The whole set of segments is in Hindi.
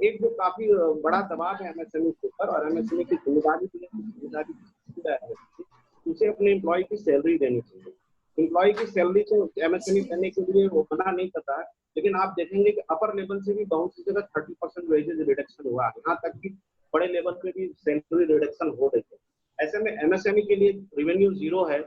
एक जो काफी बड़ा दबाव है एमएसएमई के ऊपर, और एमएसएमई की जिम्मेदारी उसे अपने एम्प्लॉय की सैलरी देनी चाहिए। एम्प्लॉय की सैलरी से एमएसएमई करने के लिए वो मना नहीं करता है, लेकिन आप देखेंगे कि अपर लेवल से भी बहुत सी जगह 30% वेजेज रिडक्शन हुआ है, यहाँ तक कि बड़े लेवल पे भी सैलरी रिडक्शन हो रही है। ऐसे में एमएसएमई के लिए रेवेन्यू जीरो है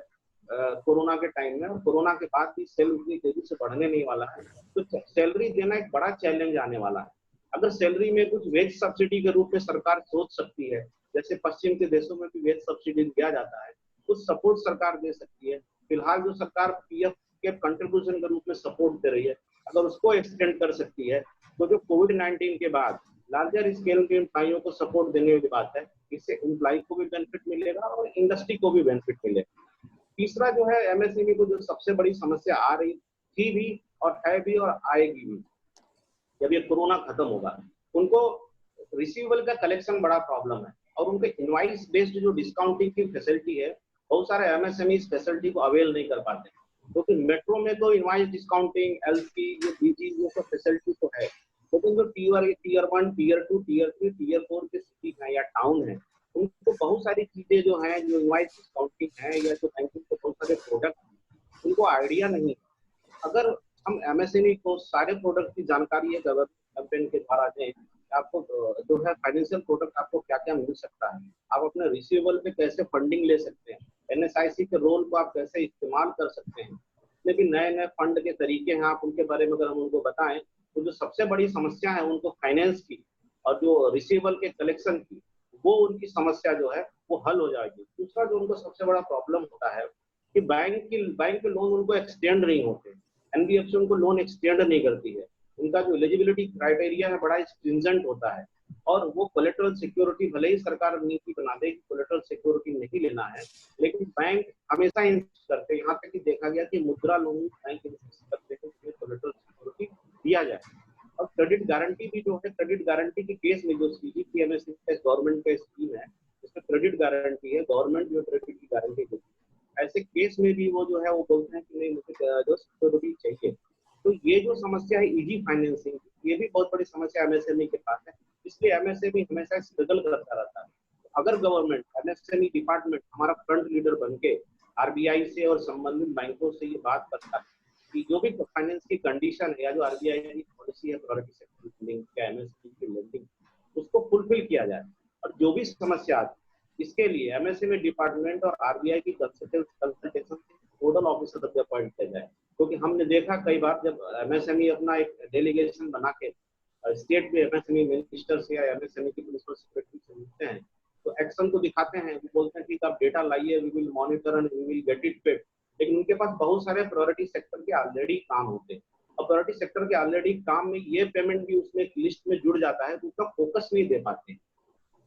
कोरोना के टाइम में, और कोरोना के बाद भी सेल उतनी तेजी से बढ़ने नहीं वाला है, तो सैलरी देना एक बड़ा चैलेंज आने वाला है। अगर सैलरी में कुछ वेज सब्सिडी के रूप में सरकार सोच सकती है, जैसे पश्चिम के देशों में भी वेज सब्सिडी दिया जाता है, कुछ सपोर्ट सरकार दे सकती है। फिलहाल जो सरकार पीएफ के कंट्रीब्यूशन के रूप में सपोर्ट दे रही है, अगर उसको एक्सटेंड कर सकती है, तो जो कोविड-19 के बाद लार्जर स्केल के एम्प्लॉइयों को सपोर्ट देने वाली बात है, इससे एम्प्लॉय को भी बेनिफिट मिलेगा और इंडस्ट्री को भी बेनिफिट मिलेगा। तीसरा जो है एमएसएमई को जो सबसे बड़ी समस्या आ रही थी भी और है भी और आएगी भी, जब ये कोरोना खत्म होगा, उनको रिसीवेबल का कलेक्शन बड़ा प्रॉब्लम है, और उनके इनवाइस बेस्ड जो डिस्काउंटिंग की फैसिलिटी है, बहुत सारे एमएसएमई इस फैसिलिटी को अवेल नहीं कर पाते, क्योंकि मेट्रो में तो इनवाइस डिस्काउंटिंग, एलसी, ये बीजी, ये सब फैसिलिटी तो है, लेकिन जो टीयर 1, टीयर 2, टीयर 3, टीयर 4 के सिटी है या टाउन है, उनको बहुत सारी चीजें जो है, जो इनवाइस डिस्काउंटिंग है या जो बैंकिंग के बहुत सारे प्रोडक्ट, उनको आइडिया नहीं। अगर हम एमएसएमई को सारे प्रोडक्ट की जानकारी है कैंपेन के द्वारा दें, आपको जो है फाइनेंशियल प्रोडक्ट आपको क्या क्या मिल सकता है, आप अपने रिसीवेबल पे कैसे फंडिंग ले सकते हैं, एनएसआईसी के रोल को आप कैसे इस्तेमाल कर सकते हैं, जितने भी नए नए फंड के तरीके हैं, आप उनके बारे में अगर हम उनको बताएं, तो जो सबसे बड़ी समस्या है उनको फाइनेंस की और जो रिसीवेबल के कलेक्शन की, वो उनकी समस्या जो है वो हल हो जाएगी। दूसरा जो उनको सबसे बड़ा प्रॉब्लम होता है कि बैंक के लोन उनको एक्सटेंड नहीं होते, एनबीएफसी उनको लोन एक्सटेंड नहीं करती है, उनका जो एलिजिबिलिटी क्राइटेरिया है बड़ा स्ट्रिंजेंट होता है, और वो कोलेटरल सिक्योरिटी, भले ही सरकार नीति बना दे कि कोलेटरल सिक्योरिटी नहीं लेना है, लेकिन बैंक हमेशा इंसिस्ट करते हैं, यहाँ तक कि देखा गया कि मुद्रा लोन बैंक इंसिस्ट करते हैं कि कोलेटरल सिक्योरिटी दिया जाए। और क्रेडिट गारंटी भी जो है, क्रेडिट गारंटी के केस में जो सीजीपीएमएस गवर्नमेंट का स्कीम है, इसमें क्रेडिट गारंटी है, गवर्नमेंट जो क्रेडिट की गारंटी देती है, ऐसे केस में भी वो जो है वो बोलते हैं कि नहीं, मुझे जो सिक्योरिटी चाहिए। तो ये जो समस्या है इजी फाइनेंसिंग, ये भी बहुत बड़ी समस्या एमएसएमई के पास है, इसलिए एमएसएमई हमेशा स्ट्रगल करता रहता है। तो अगर गवर्नमेंट एमएसएमई डिपार्टमेंट हमारा फ्रंट लीडर बन के आरबीआई से और संबंधित बैंकों से ये बात करता है कि जो भी फाइनेंस की कंडीशन है या जो आरबीआई की पॉलिसी है प्रायोरिटी सेक्टर लेंडिंग या एमएसएमई की लेंडिंग, उसको फुलफिल किया जाए, और जो भी समस्या इसके लिए एमएसएमई डिपार्टमेंट और आरबीआई की कंसल्टेशन नोडल ऑफिसर तक अपॉइंट किया जाए। क्योंकि हमने देखा कई बार जब एमएसएमई अपना एक डेलीगेशन बना के स्टेट में एमएसएमई मिनिस्टर से या एमएसएमई की प्रिंसिपल सेक्रेटरी से मिलते हैं, तो एक्शन को दिखाते हैं, वो बोलते हैं कि आप डेटा लाइए, we will monitor and we will get it paid, लेकिन उनके पास बहुत सारे प्रायोरिटी सेक्टर के ऑलरेडी काम होते हैं, और प्रायोरिटी सेक्टर के ऑलरेडी काम में ये पेमेंट भी उसमें लिस्ट में जुड़ जाता है, तो उसका फोकस नहीं दे पाते।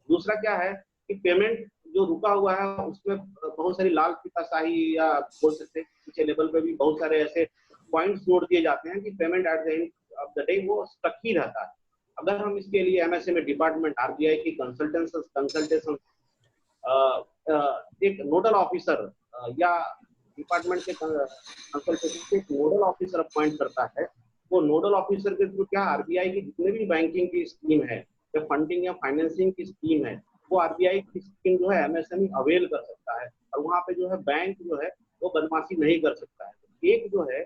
दूसरा क्या है कि पेमेंट जो रुका हुआ है उसमें बहुत सारी लाल फीताशाही, या बोल सकते हैं नीचे लेवल पे भी बहुत सारे ऐसे पॉइंट्स जोड़ दिए जाते हैं कि payment at the end of the day वो स्टक ही रहता है। अगर हम इसके लिए एमएसएमई डिपार्टमेंट, आरबीआई की कंसल्टेशन एक नोडल ऑफिसर या डिपार्टमेंट के कंसल्टेशन से एक नोडल ऑफिसर अपॉइंट करता है, वो नोडल ऑफिसर के थ्रू क्या आरबीआई की जितने भी बैंकिंग की स्कीम है या फंडिंग या फाइनेंसिंग की स्कीम है, वो आरबीआई की स्कीम जो है एमएसएमई अवेल कर सकता है, और वहाँ पे जो है बैंक जो है वो बदमाशी नहीं कर सकता है। एक जो है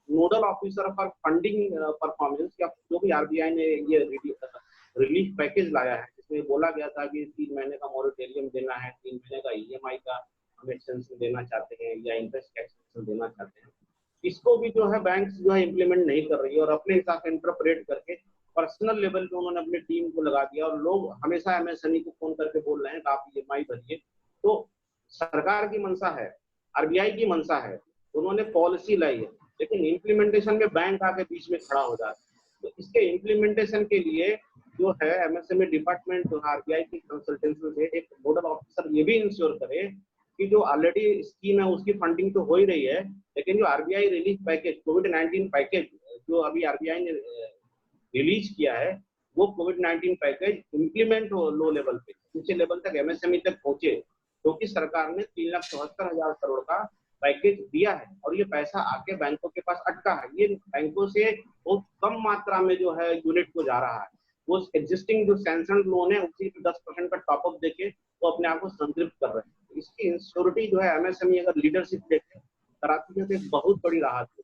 nodal officer for funding performance, या जो भी आरबीआई ने ये रिलीफ पैकेज लाया है, जिसमें बोला गया था कि 3 महीने का मॉरेटोरियम देना है, 3 महीने का ईएमआई का हम एक्सटेंशन देना चाहते हैं या इंटरेस्ट का एक्सटेंशन देना चाहते हैं, इसको भी जो है बैंक जो है इम्प्लीमेंट नहीं कर रही है, और अपने हिसाब से इंटरप्रेट करके पर्सनल लेवल पे उन्होंने अपनी टीम को लगा दिया, और लोग हमेशा एमएसएमई को फोन करके बोल रहे हैं कि आप ईएमआई भरिए। तो सरकार की मंशा है, आरबीआई की मंशा है, उन्होंने पॉलिसी लाई है, लेकिन इम्प्लीमेंटेशन में बैंक आके बीच में खड़ा हो जाता है। तो इसके इम्प्लीमेंटेशन के लिए जो है एमएसएमई डिपार्टमेंट और आरबीआई की कंसल्टेंसी से एक नोडल ऑफिसर ये भी इंश्योर करे कि जो ऑलरेडी स्कीम है उसकी फंडिंग तो हो ही रही है, लेकिन जो आरबीआई रिलीफ पैकेज, कोविड-19 पैकेज जो अभी आरबीआई ने रिलीज किया है, वो कोविड-19 पैकेज इम्प्लीमेंट हो लो लेवल पे, नीचे लेवल तक एमएसएमई तक पहुंचे, क्योंकि सरकार ने 3,74,000 करोड़ का पैकेज दिया है, और ये पैसा आके बैंकों के पास अटका है, ये बैंकों से बहुत कम मात्रा में जो है यूनिट को जा रहा है, वो एग्जिस्टिंग जो सैंक्शन लोन है उसी पे 10% का टॉपअप देके वो अपने आप को संतृप्त कर रहे हैं। इसकी इंश्योरिटी जो है एमएसएमई अगर लीडरशिप देके कराती है तो एक बहुत बड़ी राहत है।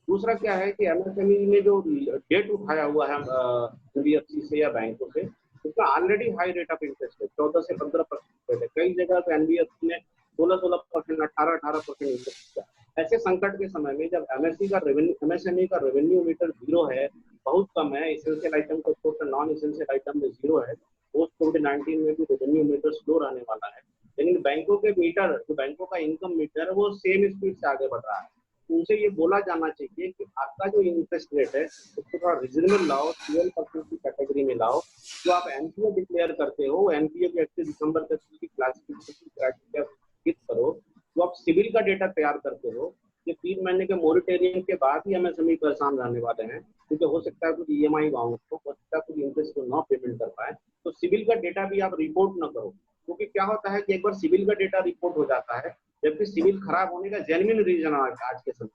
दूसरा क्या है कि एमएसएमई में जो डेट उठाया हुआ है एनबीएफसी से या बैंकों से, उसका already high rate of interest है, 14 से 15% है। कई जगह तो एनबीएफसी में 16%, 18% इंटरेस्ट है। ऐसे संकट के समय में जब एमएसएमई का रेवेन्यू मीटर जीरो है, बहुत कम है, एसेंशियल आइटम को छोड़कर नॉन एसेंशियल आइटम में जीरो है, पोस्ट कोविड-19 में भी रेवेन्यू मीटर स्लो रहने वाला है। लेकिन बैंकों के मीटर, जो बैंकों का इनकम मीटर है, वो सेम स्पीड से आगे बढ़ रहा है। उनसे ये बोला जाना चाहिए कि आपका जो इंटरेस्ट रेट है उसको थोड़ा रिजनेबल लाओ, 12% की कैटेगरी में लाओ। जो आप एनपीए डिक्लेयर करते हो, एनपीए को 31 दिसंबर तक की क्लासिफिकेशन क्राइटेरिया फिट करो। जो आप सिविल का डेटा तैयार करते हो, ये 3 महीने के मॉनिटरिंग के बाद ही एमएसएमई परेशान रहने वाले हैं, क्योंकि हो सकता है कुछ ईएमआई बाउंस हो सकता है कुछ इंटरेस्ट को ना पेमेंट कर पाए। तो सिविल का डेटा भी आप रिपोर्ट ना करो, क्योंकि क्या होता है कि एक बार सिविल का डेटा रिपोर्ट हो जाता है, जबकि सिविल खराब होने का जेन्युइन रीजन आज के समय,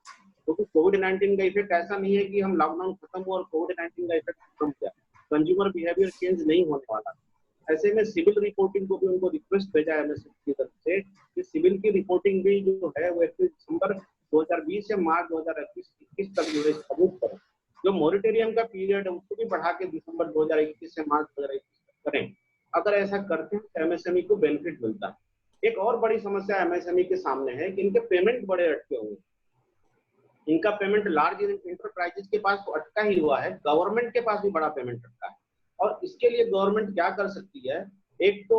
क्योंकि कोविड-19 का इफेक्ट ऐसा नहीं है कि हम लॉकडाउन खत्म हुआ और कोविड-19 का इफेक्ट खत्म हो गया, कंज्यूमर बिहेवियर चेंज नहीं होने वाला। ऐसे में सिविल रिपोर्टिंग को भी उनको रिक्वेस्ट भेजा है एमएसएमई की तरफ से कि सिविल की रिपोर्टिंग भी जो है वो 31 दिसंबर 2020 से मार्च 2021 तक जो है सबूत करें। जो मॉनिटरिंग का पीरियड है उसको भी बढ़ा के दिसंबर 2021 से मार्च 2021 तक करें। अगर ऐसा करते हैं तो एमएसएमई को बेनिफिट मिलता है। एक और बड़ी समस्या एमएसएमई के सामने है कि इनके पेमेंट बड़े अटके हुए हैं। इनका पेमेंट लार्ज इंटरप्राइजेस के पास तो अटका ही हुआ है, गवर्नमेंट के पास भी बड़ा पेमेंट अटका है। और इसके लिए गवर्नमेंट क्या कर सकती है, एक तो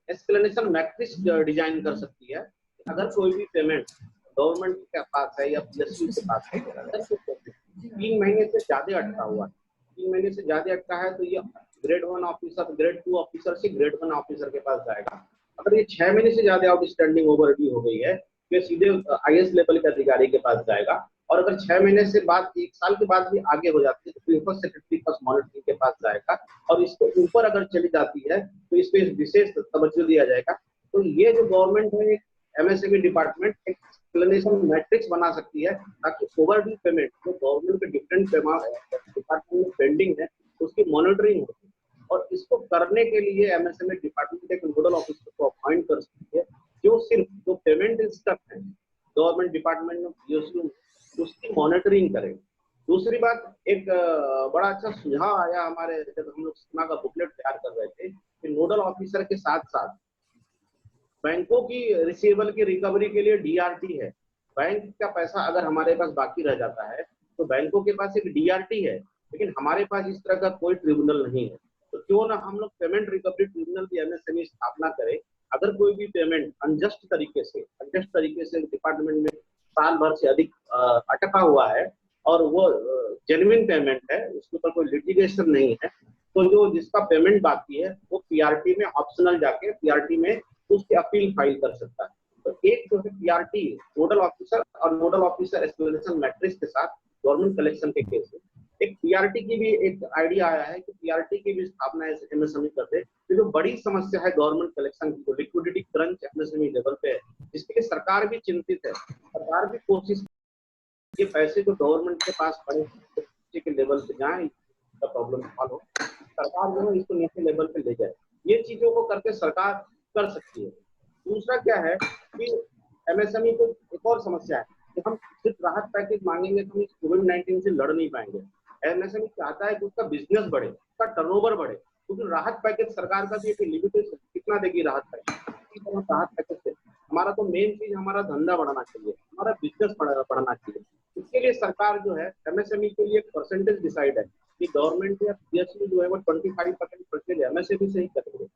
एस्केलेशन मैट्रिक्स डिजाइन कर सकती है। अगर कोई भी पेमेंट गवर्नमेंट के पास है या पीएसयू के पास है, अगर 3 महीने से ज्यादा अटका हुआ है, 3 महीने से ज्यादा अटका है, तो ये ग्रेड 1 ऑफिसर, ग्रेड 2 ऑफिसर से ग्रेड 1 ऑफिसर के पास जाएगा। अगर ये 6 महीने से ज्यादा आउटस्टैंडिंग ओवरड्यू हो गई है तो सीधे आईएएस लेवल के अधिकारी के पास जाएगा। और अगर 6 महीने से बाद, 1 साल के बाद भी आगे हो जाती है तो प्रिंसिपल सेक्रेटरी फर्स्ट मॉनिटरिंग के पास जाएगा। और इसको ऊपर अगर चली जाती है तो इस पे विशेष तवज्जो दिया जाएगा। तो ये जो गवर्नमेंट है, एमएसएमई डिपार्टमेंट एक एक्सप्लेनेशन मैट्रिक्स बना सकती है, ताकि ओवरड्यू पेमेंट जो गवर्नमेंट के डिफरेंट डिपार्टमेंट में पेंडिंग है उसकी मॉनिटरिंग होती है। और इसको करने के लिए एमएसएमई डिपार्टमेंट एक नोडल ऑफिसर को अपॉइंट कर सकती है, जो सिर्फ जो पेमेंट स्टफ है गवर्नमेंट डिपार्टमेंट में पीएसयू उसकी मॉनिटरिंग करें। दूसरी बात, एक बड़ा अच्छा सुझाव आया हमारे, जब हम लोग सीमा का बुकलेट तैयार कर रहे थे, कि नोडल ऑफिसर के साथ साथ बैंकों की रिसीवेबल की रिकवरी के लिए डीआरटी है। बैंक का पैसा अगर हमारे पास बाकी रह जाता है तो बैंकों के पास एक डीआरटी है, लेकिन हमारे पास इस तरह का कोई ट्रिब्यूनल नहीं है। तो क्यों ना हम लोग पेमेंट रिकवरी ट्रिब्यूनल की एमएसएमई स्थापना करें। अगर कोई भी पेमेंट अनजस्ट तरीके से डिपार्टमेंट में साल भर से अधिक अटका हुआ है और वो जेन्युइन पेमेंट है, उसके ऊपर कोई लिटिगेशन नहीं है, तो जो जिसका पेमेंट बाकी है वो पीआरटी में ऑप्शनल जाके पीआरटी में उसकी अपील फाइल कर सकता है। तो एक जो है पीआरटी नोडल ऑफिसर और नोडल ऑफिसर एक्सप्लेनेशन मैट्रिक्स के साथ गवर्नमेंट कलेक्शन के केस में एक पीआरटी की भी एक आइडिया आया है कि पीआरटी की भी स्थापना एमएसएमई कर दे। तो जो बड़ी समस्या है गवर्नमेंट कलेक्शन की, लिक्विडिटी क्रंच एमएसएमई लेवल पे है, जिसके लिए सरकार भी चिंतित है। सरकार भी कोशिश, ये पैसे जो गवर्नमेंट के पास पड़े के लेवल पे जाए, इसका प्रॉब्लम सॉल्व हो, सरकार जो है इसको नीचे लेवल पे ले जाए। ये चीजों को करके सरकार कर सकती है। दूसरा क्या है कि एमएसएमई को एक और समस्या है कि हम सिर्फ राहत पैकेज मांगेंगे तो हम इस कोविड-19 से लड़ नहीं पाएंगे। एमएसएमई चाहता है कि उसका बिजनेस बढ़े, उसका टर्नओवर बढ़े, क्योंकि राहत पैकेज सरकार का भी एक लिमिटेशन, कितना देगी राहत पैकेज। राहत पैकेज से हमारा तो मेन चीज हमारा धंधा बढ़ाना चाहिए, हमारा बिजनेस बढ़ाना चाहिए। इसके लिए सरकार जो है एमएसएमई के लिए एक परसेंटेज डिसाइड है कि गवर्नमेंट या पीएसयू जो है वो 25% परसेंट एमएसएमई से ही करेंगे।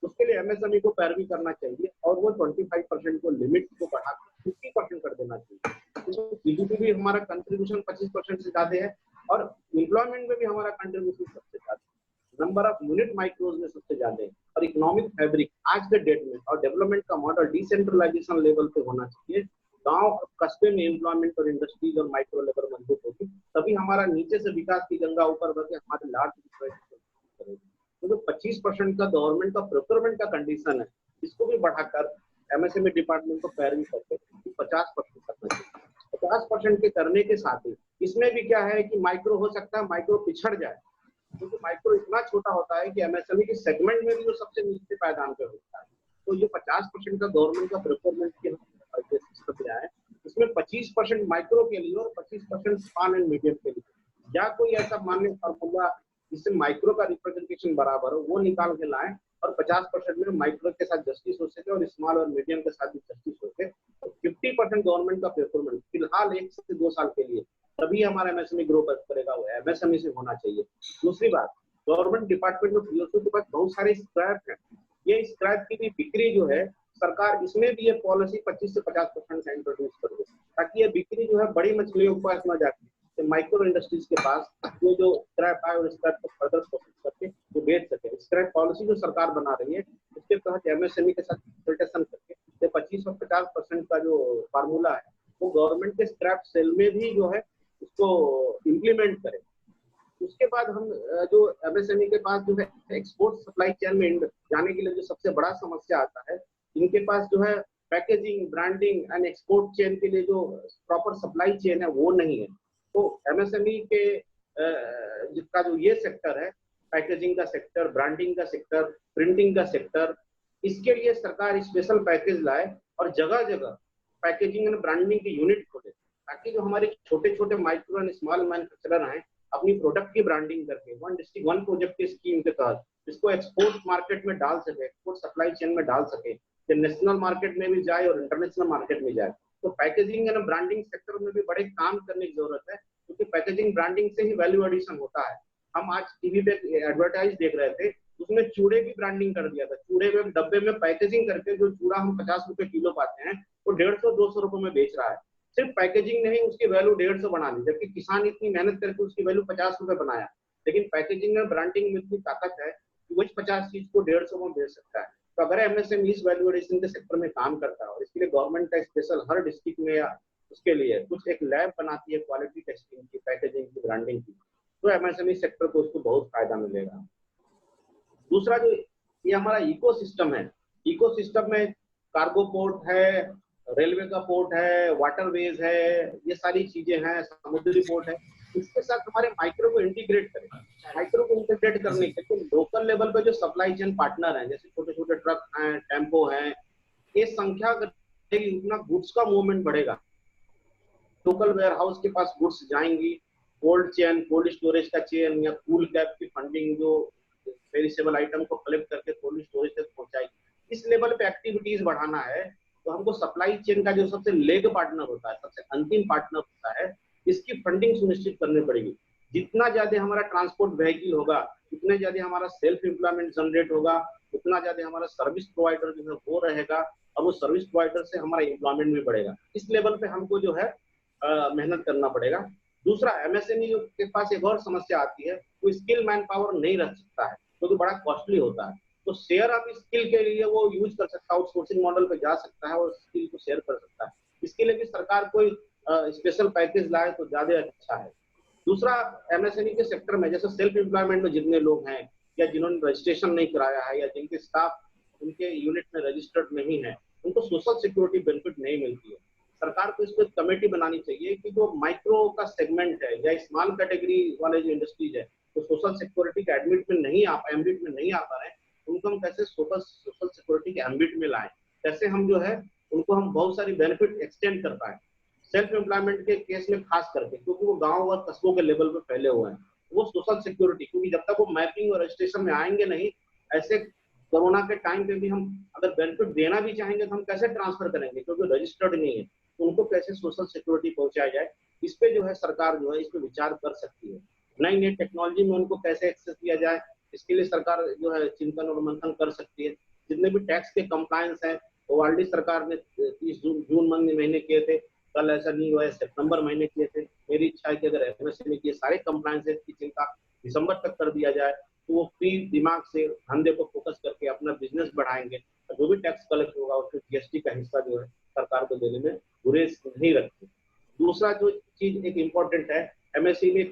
उसके लिए एमएसएमई को पैरवी करना चाहिए और वो 25% को लिमिट को बढ़ाकर 50% कर देना चाहिए। तो जीडीपी भी हमारा कंट्रीब्यूशन 25% से ज्यादा है और एम्प्लॉयमेंट में भी हमारा कंट्रीब्यूशन सबसे ज्यादा है, नंबर ऑफ यूनिट माइक्रोज में सबसे ज्यादा है। और इकोनॉमिक फैब्रिक आज के डेट में और डेवलपमेंट का मॉडल डिसेंट्रलाइजेशन लेवल पे होना चाहिए। गांव और कस्बे में एम्प्लॉयमेंट और इंडस्ट्रीज और माइक्रो लेबर मजबूत होगी, तभी हमारा नीचे से विकास की गंगा ऊपर बढ़ के हमारे लार्ज करेगी। तो जो 25% का गवर्नमेंट का प्रोक्योरमेंट का कंडीशन है, इसको भी बढ़ाकर एमएसएमई डिपार्टमेंट को पैरवी करके 50% करना चाहिए। 50% के करने के साथ ही इसमें भी क्या है कि माइक्रो हो सकता है माइक्रो पिछड़ जाए, क्योंकि माइक्रो इतना छोटा होता है कि एमएसएमई के सेगमेंट में भी वो सबसे नीचे पायदान पे होता है। तो ये 50% का गवर्नमेंट का प्रिक्योरमेंट के सिस्टम दिया है, इसमें 25% माइक्रो के लिए और 25% स्मॉल एंड मीडियम के लिए, या कोई ऐसा मान्य फॉर्मूला जिससे माइक्रो का रिप्रेजेंटेशन बराबर हो वो निकाल के लाएं और 50% में माइक्रो के साथ जस्टिस हो सके और स्मॉल और मीडियम के साथ भी जस्टिस हो सके। 50% गवर्नमेंट का प्रिक्योरमेंट फिलहाल 1 से 2 साल के लिए, तभी हमारा एमएसएमई ग्रो करेगा, वो एमएसएमई से होना चाहिए। दूसरी बात, गवर्नमेंट डिपार्टमेंट में पीओसी के पास बहुत सारे स्क्रैप है, ये स्क्रैप की भी बिक्री जो है सरकार इसमें भी ये पॉलिसी 25 से 50% का इंट्रोड्यूस कर दे, ताकि ये बिक्री जो है बड़ी मछलियों के पास न जाके तो माइक्रो इंडस्ट्रीज के पास ये जो स्क्रैप है और स्क्रैप को फर्दर प्रोसेस करके वो बेच सके। स्क्रैप पॉलिसी जो सरकार बना रही है उसके तहत एमएसएमई के साथ कंसल्टेशन करके 25 और 50% का जो फार्मूला है वो गवर्नमेंट के स्क्रैप सेल में भी जो है उसको इम्प्लीमेंट करें। उसके बाद हम जो एमएसएमई के पास जो है एक्सपोर्ट सप्लाई चेन में जाने के लिए जो सबसे बड़ा समस्या आता है, इनके पास जो है packaging, branding and export chain के लिए जो प्रॉपर सप्लाई चेन है वो नहीं है। तो एमएसएमई के जिसका जो ये सेक्टर है, पैकेजिंग का सेक्टर, ब्रांडिंग का सेक्टर, प्रिंटिंग का सेक्टर, इसके लिए सरकार स्पेशल पैकेज लाए और जगह जगह पैकेजिंग एंड ब्रांडिंग की यूनिट खोले, ताकि जो हमारे छोटे छोटे माइक्रो एंड स्मॉल मैन्युफैक्चरर हैं अपनी प्रोडक्ट की ब्रांडिंग करके वन डिस्ट्रिक्ट वन प्रोजेक्ट की स्कीम के तहत इसको एक्सपोर्ट मार्केट में डाल सके, एक्सपोर्ट सप्लाई चेन में डाल सके, कि नेशनल मार्केट में भी जाए और इंटरनेशनल मार्केट में जाए। तो पैकेजिंग एंड ब्रांडिंग सेक्टर में भी बड़े काम करने की जरूरत है, क्योंकि पैकेजिंग ब्रांडिंग से ही वैल्यू एडिशन होता है। हम आज टीवी पे एडवर्टाइज देख रहे थे, उसमें चूड़े की ब्रांडिंग कर दिया था, चूड़े में डब्बे में पैकेजिंग करके जो चूड़ा हम 50 रुपए किलो पाते हैं वो 150-200 रुपए में बेच रहा है। सिर्फ पैकेजिंग नहीं, उसकी वैल्यू 150 बना दी, जबकि किसान इतनी मेहनत करके उसकी वैल्यू 50 रुपए बनाया, लेकिन पैकेजिंग और ब्रांडिंग में इतनी ताकत है कि वही 50 चीज को 150 में बेच सकता है। तो अगर एमएसएमई इस वैल्यू एडिशन के सेक्टर में काम करता है और इसके लिए गवर्नमेंट का स्पेशल हर डिस्ट्रिक्ट में या उसके लिए कुछ एक लैब बनाती है क्वालिटी टेस्टिंग की, पैकेजिंग की, ब्रांडिंग की, तो एमएसएमई सेक्टर को उसको बहुत फायदा मिलेगा। दूसरा जो ये हमारा इकोसिस्टम है, इकोसिस्टम में कार्गो पोर्ट है, रेलवे का पोर्ट है, वाटरवेज है, ये सारी चीजें हैं, समुद्री पोर्ट है, इसके साथ हमारे माइक्रो को इंटीग्रेट करें। माइक्रो को इंटीग्रेट करने के लिए लोकल लेवल पे जो सप्लाई चेन पार्टनर हैं, जैसे छोटे छोटे ट्रक हैं, टेम्पो हैं, ये संख्या बढ़ेगी उतना गुड्स का मूवमेंट बढ़ेगा। लोकल वेयर हाउस के पास गुड्स जाएंगी, कोल्ड चेन, कोल्ड स्टोरेज का चेन या कूल कैप की फंडिंग जो पेरिसेबल आइटम को कलेक्ट करके कोल्ड स्टोरेज तक पहुंचाएगी। इस लेवल पे एक्टिविटीज बढ़ाना है तो हमको सप्लाई चेन का जो सबसे लेग पार्टनर होता है, सबसे अंतिम पार्टनर होता है, इसकी फंडिंग सुनिश्चित करनी पड़ेगी। जितना ज्यादा हमारा ट्रांसपोर्ट व्हीकल होगा, उतने ज्यादा हमारा सेल्फ एम्प्लॉयमेंट जनरेट होगा, उतना ज्यादा हमारा सर्विस प्रोवाइडर जो है वो रहेगा और वो सर्विस प्रोवाइडर से हमारा एम्प्लॉयमेंट भी बढ़ेगा। इस लेवल पे हमको जो है मेहनत करना पड़ेगा। दूसरा, एमएसएमई के पास एक और समस्या आती है, वो स्किल मैन पावर नहीं रख सकता है क्योंकि बड़ा कॉस्टली होता है। तो शेयर ऑफ स्किल के लिए वो यूज कर सकता है, आउटसोर्सिंग मॉडल पे जा सकता है और स्किल को शेयर कर सकता है। इसके लिए भी सरकार कोई स्पेशल पैकेज लाए तो ज्यादा अच्छा है। दूसरा, एमएसएमई के सेक्टर में जैसे सेल्फ एम्प्लॉयमेंट में जितने लोग हैं या जिन्होंने रजिस्ट्रेशन नहीं कराया है या जिनके स्टाफ उनके यूनिट में रजिस्टर्ड नहीं है, उनको सोशल सिक्योरिटी बेनिफिट नहीं मिलती है। सरकार को इस पर कमेटी बनानी चाहिए कि जो माइक्रो का सेगमेंट है या स्मॉल कैटेगरी वाले जो इंडस्ट्रीज है तो सोशल सिक्योरिटी के एडमिट में नहीं आ पा रहे हैं, उनको हम कैसे सोशल सिक्योरिटी के एम्बिट में लाएं, कैसे हम जो है उनको हम बहुत सारी बेनिफिट एक्सटेंड कर पाए। सेल्फ एम्प्लॉयमेंट के केस में खास करके, क्योंकि वो गांव और कस्बों के लेवल पे फैले हुए हैं, वो सोशल सिक्योरिटी, क्योंकि जब तक वो मैपिंग और रजिस्ट्रेशन में आएंगे नहीं, ऐसे कोरोना के टाइम पे भी हम अगर बेनिफिट देना भी चाहेंगे तो हम कैसे ट्रांसफर करेंगे, क्योंकि रजिस्टर्ड नहीं है। तो उनको कैसे सोशल सिक्योरिटी पहुंचाया जाए, इस पे जो है सरकार जो है इस पे विचार कर सकती है। नई नई टेक्नोलॉजी में उनको कैसे एक्सेस दिया जाए, इसके लिए सरकार जो है चिंतन और मंथन कर सकती है। जितने भी टैक्स के कंप्लायंस हैं वो ऑलरेडी सरकार ने 30 जून महीने किए थे, कल ऐसा नहीं हुआ है, सितंबर महीने किए थे। मेरी इच्छा है कि अगर एमएसएमई के सारे कंप्लायंस की चिंता दिसंबर तक कर दिया जाए तो वो फ्री दिमाग से धंधे को फोकस करके अपना बिजनेस बढ़ाएंगे। जो भी टैक्स कलेक्ट होगा उसमें जीएसटी का हिस्सा जो है सरकार को देने में गुरेज नहीं रखते। दूसरा जो चीज एक इम्पोर्टेंट है, एमएसएमई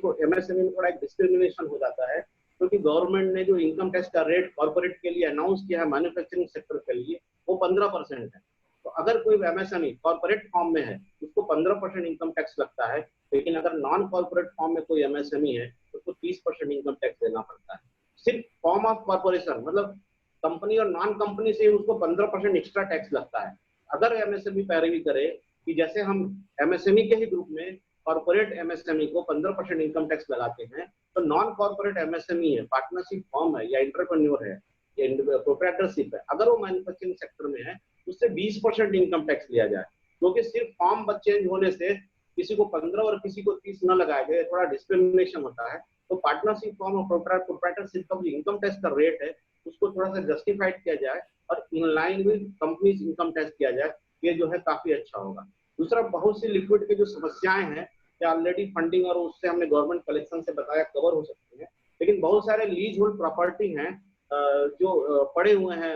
में थोड़ा एक डिस्क्रिमिनेशन हो जाता है, क्योंकि गवर्नमेंट ने जो इनकम टैक्स का रेट कॉर्पोरेट के लिए अनाउंस किया है मैन्युफैक्चरिंग सेक्टर के लिए वो 15% है। तो तो अगर कोई एमएसएमई कॉर्पोरेट फॉर्म में है उसको 15% इनकम टैक्स लगता है, लेकिन अगर नॉन कॉर्पोरेट फॉर्म में कोई एमएसएमई है तो उसको 30% इनकम टैक्स देना पड़ता है। सिर्फ फॉर्म ऑफ कॉर्पोरेशन मतलब कंपनी और नॉन कंपनी से उसको 15% एक्स्ट्रा टैक्स लगता है। अगर एमएसएमई पैरवी करे कि जैसे हम एमएसएमई के ही ग्रुप में कॉर्पोरेट एमएसएमई को 15% इनकम टैक्स लगाते हैं, तो नॉन कॉर्पोरेट एमएसएमई है, पार्टनरशिप फॉर्म है या एंटरप्रेन्योर है या प्रोप्राइटरशिप है, अगर वो मैन्युफैक्चरिंग सेक्टर में है उससे 20% इनकम टैक्स लिया जाए, क्योंकि सिर्फ फॉर्म चेंज होने से किसी को 15 और किसी को 30 न लगाया जाए, थोड़ा डिस्क्रिमिनेशन होता है। तो पार्टनरशिप फॉर्म और प्रोप्राइटरशिप का जो इनकम टैक्स का रेट है उसको थोड़ा सा जस्टिफाइड किया जाए और in line with companies income tax किया जाए, ये जो है काफी अच्छा होगा। दूसरा, बहुत सी लिक्विड की जो समस्याएं हैं ऑलरेडी फंडिंग और उससे हमने गवर्नमेंट कलेक्शन से बताया कवर हो सकती है, लेकिन बहुत सारे लीज होल्ड प्रॉपर्टी हैं जो पड़े हुए हैं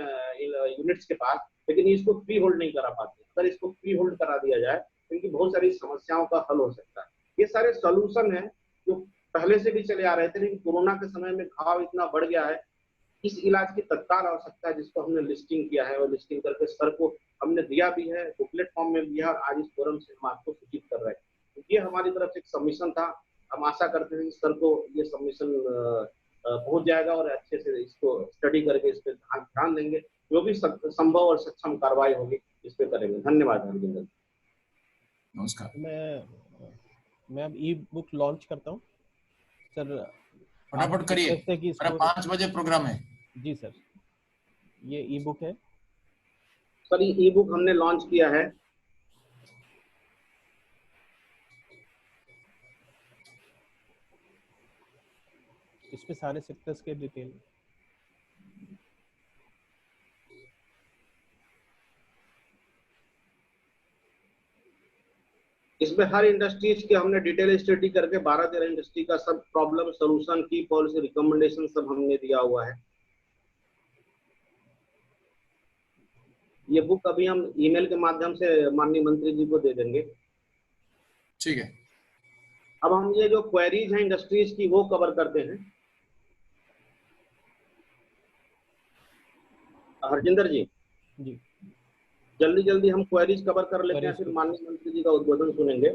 यूनिट्स के पास, लेकिन इसको फ्री होल्ड नहीं करा पाते। अगर इसको फ्री होल्ड करा दिया जाए तो इनकी बहुत सारी समस्याओं का हल हो सकता है। ये सारे सोल्यूशन है जो पहले से भी चले आ रहे थे, लेकिन कोरोना के समय में भाव इतना बढ़ गया है, इस इलाज की तत्काल आवश्यकता है, जिसको हमने लिस्टिंग किया है और लिस्टिंग करके सर को हमने दिया भी है, बुकलेट फॉर्म में दिया, और आज इस फोरम से हम आपको सूचित कर रहे हैं। तो ये हमारी तरफ से एक सबमिशन था। हम आशा करते हैं कि सर को ये सबमिशन पहुंच जाएगा और अच्छे से इसको स्टडी करके इस पर ध्यान देंगे, जो भी संभव और सक्षम कार्रवाई होगी इस पे करेंगे। धन्यवाद हरजिंदर। नमस्कार। मैं अब ई बुक लॉन्च करता हूँ सर, फटाफट करिए, 5 बजे प्रोग्राम है। जी सर, ये ई बुक है सर, ये ई बुक हमने लॉन्च किया है। इस पे सारे सेक्टर्स के डिटेल, इसमें हर इंडस्ट्रीज के हमने डिटेल स्टडी करके 12-13 इंडस्ट्री का सब प्रॉब्लम सॉल्यूशन की पॉलिसी रिकमेंडेशन सब हमने दिया हुआ है। ये बुक अभी हम ईमेल के माध्यम से माननीय मंत्री जी को दे देंगे। ठीक है। अब हम ये जो क्वेरीज हैं इंडस्ट्रीज की वो कवर करते हैं। हरजिंदर जी जल्दी हम क्वेरीज कवर कर लेते हैं, फिर माननीय मंत्री जी का उद्बोधन सुनेंगे।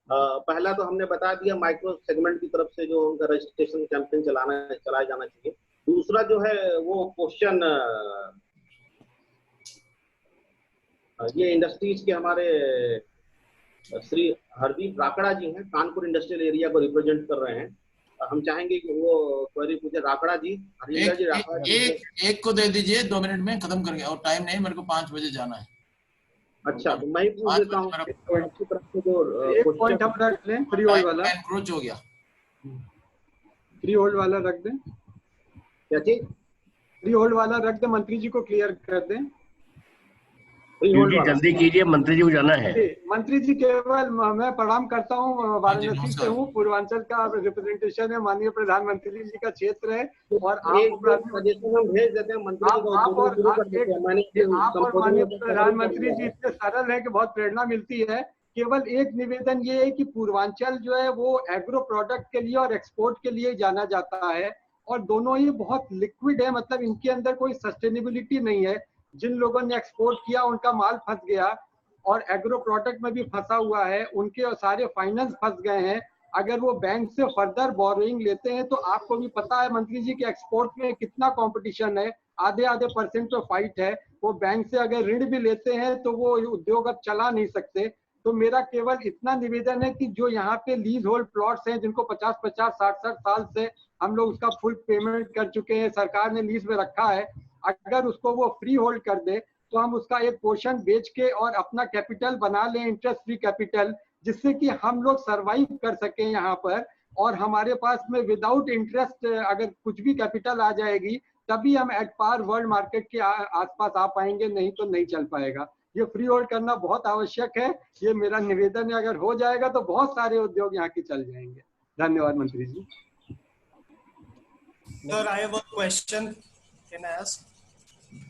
पहला तो हमने बता दिया माइक्रो सेगमेंट की तरफ से जो उनका रजिस्ट्रेशन कैंपेन चलाया जाना चाहिए। दूसरा जो है वो क्वेश्चन, ये इंडस्ट्रीज के हमारे श्री हरदीप राकड़ा जी हैं, कानपुर इंडस्ट्रियल एरिया को रिप्रेजेंट कर रहे हैं। हम चाहेंगे कि वो क्वेरी पूछे। राकड़ा जी, हरिंदर जी, राकड़ा जी एक को दे दीजिए, 2 मिनट में खत्म करके, और टाइम नहीं, मेरे को 5 बजे जाना है। अच्छा, तो मैं पूछ देता हूँ आपकी तरफ से जो एक पॉइंट हम रख लें, फ्री होल्ड वाला एनक्रोच हो गया, फ्री होल्ड वाला रख दें। क्या चीज? फ्री होल्ड वाला रख दें, मंत्री जी को क्लियर कर दें। जल्दी कीजिए, मंत्री जी को जाना है। मंत्री जी, केवल मैं प्रणाम करता हूँ, वाराणसी से हूँ, पूर्वांचल का रिप्रेजेंटेशन है, माननीय प्रधानमंत्री जी का क्षेत्र है, और आप भेज देते हैं मंत्री को। आप और माननीय प्रधानमंत्री जी इतने सरल है कि बहुत प्रेरणा मिलती है। केवल एक निवेदन ये है कि पूर्वांचल जो है वो एग्रो प्रोडक्ट के लिए और एक्सपोर्ट के लिए जाना जाता है, और दोनों ही बहुत लिक्विड है, मतलब इनके अंदर कोई सस्टेनेबिलिटी नहीं है। जिन लोगों ने एक्सपोर्ट किया उनका माल फंस गया, और एग्रो प्रोडक्ट में भी फंसा हुआ है, उनके सारे फाइनेंस फंस गए हैं। अगर वो बैंक से फर्दर बोरोइंग लेते हैं तो आपको भी पता है मंत्री जी के एक्सपोर्ट में कितना कंपटीशन है, आधे परसेंट पे फाइट है। वो बैंक से अगर ऋण भी लेते हैं तो वो उद्योग अब चला नहीं सकते। तो मेरा केवल इतना निवेदन है कि जो यहाँ पे लीज होल्ड प्लॉट्स हैं, जिनको 50-50, 60-60 साल से हम लोग उसका फुल पेमेंट कर चुके हैं, सरकार ने लीज में रखा है, अगर उसको वो फ्री होल्ड कर दे तो हम उसका एक पोर्शन बेच के और अपना कैपिटल बना लें, इंटरेस्ट फ्री कैपिटल, जिससे कि हम लोग सरवाइव कर सकें यहाँ पर, और हमारे पास में विदाउट इंटरेस्ट अगर कुछ भी कैपिटल आ जाएगी तभी हम एट पार वर्ल्ड मार्केट के आसपास आ पाएंगे, नहीं तो नहीं चल पाएगा। ये फ्री होल्ड करना बहुत आवश्यक है, ये मेरा निवेदन है। अगर हो जाएगा तो बहुत सारे उद्योग यहाँ के चल जाएंगे। धन्यवाद मंत्री जी। Sir, I have a question. Can I ask?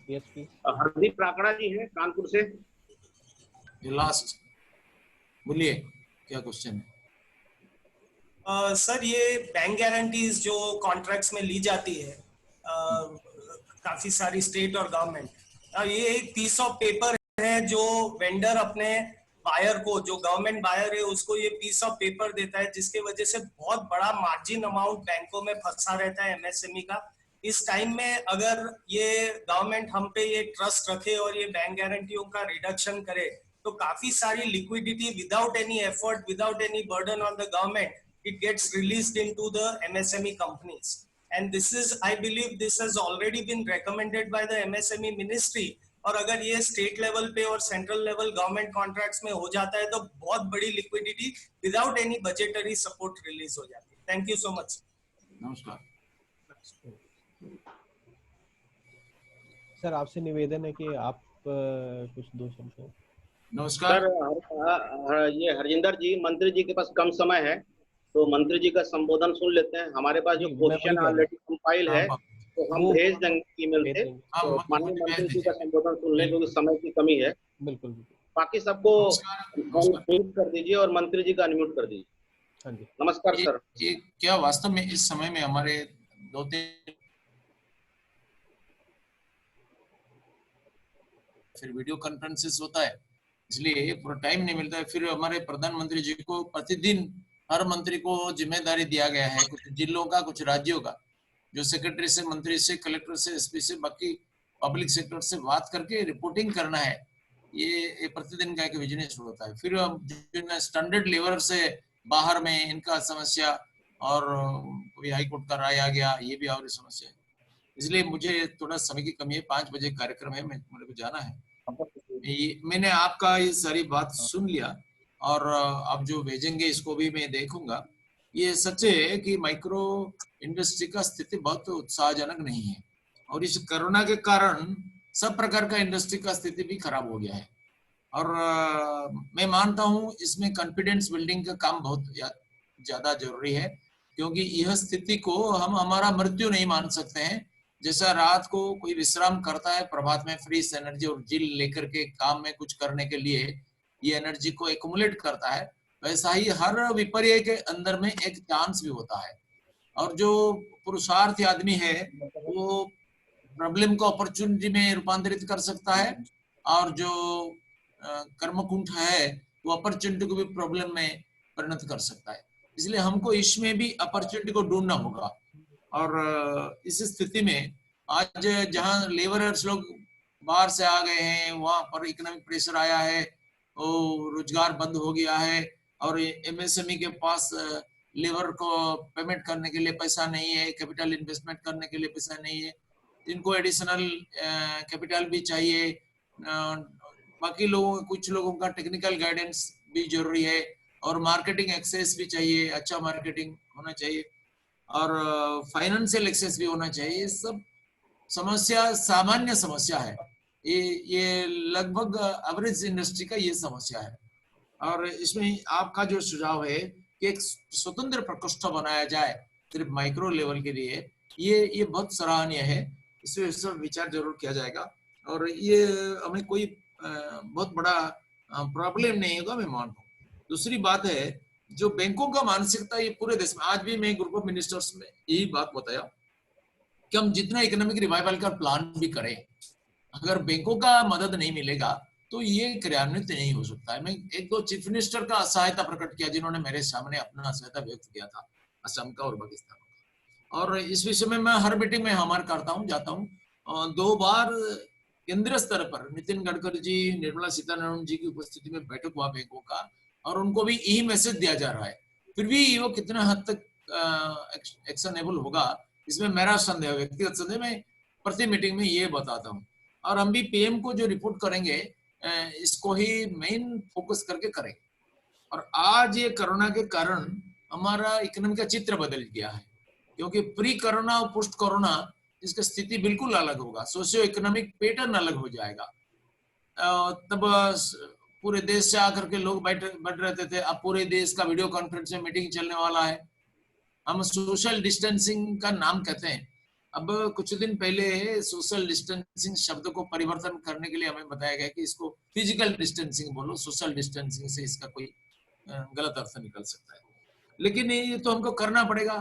Yes, please. Hardeep राकड़ा जी हैं कानपुर से। लास्ट बोलिए, क्या क्वेश्चन है? सर, ये बैंक गारंटीज जो कॉन्ट्रैक्ट्स में ली जाती है काफी सारी स्टेट और गवर्नमेंट, ये एक पीस ऑफ पेपर है जो वेंडर अपने बायर को, जो गवर्नमेंट बायर है, उसको ये पीस ऑफ पेपर देता है, जिसके वजह से बहुत बड़ा मार्जिन अमाउंट बैंकों में फंसा रहता है एमएसएमई का। इस टाइम में अगर ये गवर्नमेंट हम पे ये ट्रस्ट रखे और ये बैंक गारंटियों का रिडक्शन करे, तो काफी सारी liquidity without any effort, without any burden on the government, it gets released into the MSME companies. And this is, I believe this has already been recommended by the MSME ministry. और अगर ये स्टेट लेवल पे और सेंट्रल लेवल गवर्नमेंट कॉन्ट्रैक्ट्स में हो जाता है तो बहुत बड़ी liquidity without any budgetary support release हो जाती है। Thank you so much. नमस्कार सर, आपसे निवेदन है कि आप कुछ दो शब्द। नमस्कार सर, ये हरजिंदर जी, मंत्री जी के पास कम समय है तो मंत्री जी का संबोधन सुन लेते हैं। हमारे पास जो क्वेश्चन ऑलरेडी कंपाइल है तो हम भेज देंगे ईमेल से, तो माननीय मंत्री जी का संबोधन सुन लें क्योंकि समय की कमी है। बिल्कुल। बाकी सबको म्यूट कर दीजिए और मंत्री जी का अनम्यूट कर दीजिए। हाँ जी, नमस्कार सर। ये क्या वास्तव में इस समय में हमारे 2-3 फिर वीडियो कॉन्फ्रेंसेस होता है, इसलिए पूरा टाइम नहीं मिलता है। फिर हमारे प्रधानमंत्री जी को प्रतिदिन हर मंत्री को जिम्मेदारी दिया गया है, कुछ जिलों का, कुछ राज्यों का, जो सेक्रेटरी से, मंत्री से, कलेक्टर से, एसपी से, बाकी पब्लिक सेक्टर से बात करके रिपोर्टिंग करना है। ये प्रतिदिन का एक बिजनेस होता है। फिर जो स्टैंडर्ड लेवल से बाहर में इनका समस्या, और कोई हाई कोर्ट का राय आ गया, ये भी और समस्या है। इसलिए मुझे थोड़ा समय की कमी है, 5 बजे कार्यक्रम है, मेरे को जाना है। मैंने आपका ये सारी बात सुन लिया और आप जो भेजेंगे इसको भी मैं देखूंगा। ये सच है कि माइक्रो इंडस्ट्री का स्थिति बहुत उत्साहजनक नहीं है, और इस कोरोना के कारण सब प्रकार का इंडस्ट्री का स्थिति भी खराब हो गया है। और मैं मानता हूँ इसमें कॉन्फिडेंस बिल्डिंग का काम बहुत ज्यादा जरूरी है, क्योंकि यह स्थिति को हम हमारा मृत्यु नहीं मान सकते हैं। जैसा रात को कोई विश्राम करता है, प्रभात में फ्रेश एनर्जी और जिल लेकर के काम में कुछ करने के लिए ये एनर्जी को एक्युमुलेट करता है, वैसा ही हर विपर्य के अंदर में एक चांस भी होता है। और जो पुरुषार्थी आदमी है वो प्रॉब्लम को अपॉर्चुनिटी में रूपांतरित कर सकता है, और जो कर्मकुंठ है वो अपॉर्चुनिटी को भी प्रॉब्लम में परिणत कर सकता है। इसलिए हमको इसमें भी अपॉर्चुनिटी को ढूंढना होगा। और इस स्थिति में आज जहां लेबरर्स लोग बाहर से आ गए हैं, वहां पर इकोनॉमिक प्रेशर आया है, रोजगार बंद हो गया है, और एमएसएमई के पास लेबर को पेमेंट करने के लिए पैसा नहीं है, कैपिटल इन्वेस्टमेंट करने के लिए पैसा नहीं है, इनको एडिशनल कैपिटल भी चाहिए। बाकी लोगों, कुछ लोगों का टेक्निकल गाइडेंस भी जरूरी है, और मार्केटिंग एक्सेस भी चाहिए, अच्छा मार्केटिंग होना चाहिए, और फाइनेंशियल एक्सेस भी होना चाहिए। ये सब समस्या सामान्य समस्या है, ये लगभग एवरेज इंडस्ट्री का ये समस्या है। और इसमें आपका जो सुझाव है कि एक स्वतंत्र प्रकोष्ठ बनाया जाए सिर्फ माइक्रो लेवल के लिए, ये बहुत सराहनीय है। इसमें सब विचार जरूर किया जाएगा, और ये हमें कोई बहुत बड़ा प्रॉब्लम नहीं होगा, मैं मानता हूँ। दूसरी बात है, जो बैंकों का मानसिकता ये पूरे देश में, आज भी मैं ग्रुप ऑफ मिनिस्टर्स में यही बात बताया कि हम जितना इकोनॉमिक रिवाइवल का प्लान भी करें, अगर बैंकों का मदद नहीं मिलेगा तो ये क्रियान्वित नहीं हो सकता है। मैं 1-2 चीफ मिनिस्टर का असहायता प्रकट किया, जिन्होंने मेरे सामने अपना असहायता व्यक्त किया था, असम का और पाकिस्तान का। और इस विषय में मैं हर मीटिंग में हमारा करता हूँ, जाता हूँ। 2 बार केंद्रीय स्तर पर नितिन गडकरी जी, निर्मला सीतारमण जी की उपस्थिति में बैठक हुआ बैंकों का, और उनको भी यही मैसेज दिया जा रहा है। फिर भी वो कितना हद तक एक्शनेबल होगा, इसमें मेरा संदेह, व्यक्तिगत संदेह, मैं प्रति मीटिंग में ये बताता हूँ। और हम भी पीएम को जो रिपोर्ट करेंगे इसको ही मेन फोकस करके करें। और आज ये कोरोना के कारण हमारा इकोनॉमी का चित्र बदल गया है, क्योंकि प्री कोरोना और पोस्ट कोरोना इसका स्थिति बिल्कुल अलग होगा, सोशियो इकोनॉमिक पैटर्न अलग हो जाएगा। तब पूरे देश से आकर के लोग बैठ रहते थे, अब पूरे देश का वीडियो कॉन्फ्रेंस में मीटिंग चलने वाला है। हम सोशल डिस्टेंसिंग का नाम कहते हैं, अब कुछ दिन पहले सोशल डिस्टेंसिंग शब्द को परिवर्तन करने के लिए हमें बताया गया कि इसको फिजिकल डिस्टेंसिंग बोलो, सोशल डिस्टेंसिंग से इसका कोई गलत अर्थ निकल सकता है। लेकिन ये तो हमको करना पड़ेगा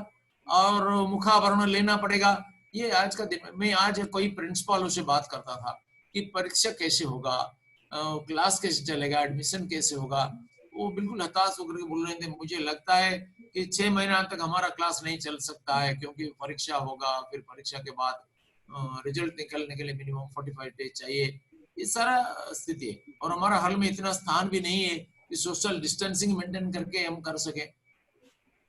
और मुखावरण लेना पड़ेगा। ये आज का दिन, मैं आज कोई प्रिंसिपलों से बात करता था कि परीक्षा कैसे होगा, क्लास कैसे चलेगा, एडमिशन कैसे होगा, वो बिल्कुल हताश होकर के बोल रहे थे मुझे लगता है कि 6 महीना तक हमारा क्लास नहीं चल सकता है, क्योंकि परीक्षा होगा, फिर परीक्षा के बाद रिजल्ट निकलने के लिए मिनिमम 45 डेज चाहिए, ये सारा स्थिति है। और हमारा हॉल में इतना स्थान भी नहीं है कि सोशल डिस्टेंसिंग मेंटेन करके हम कर सके,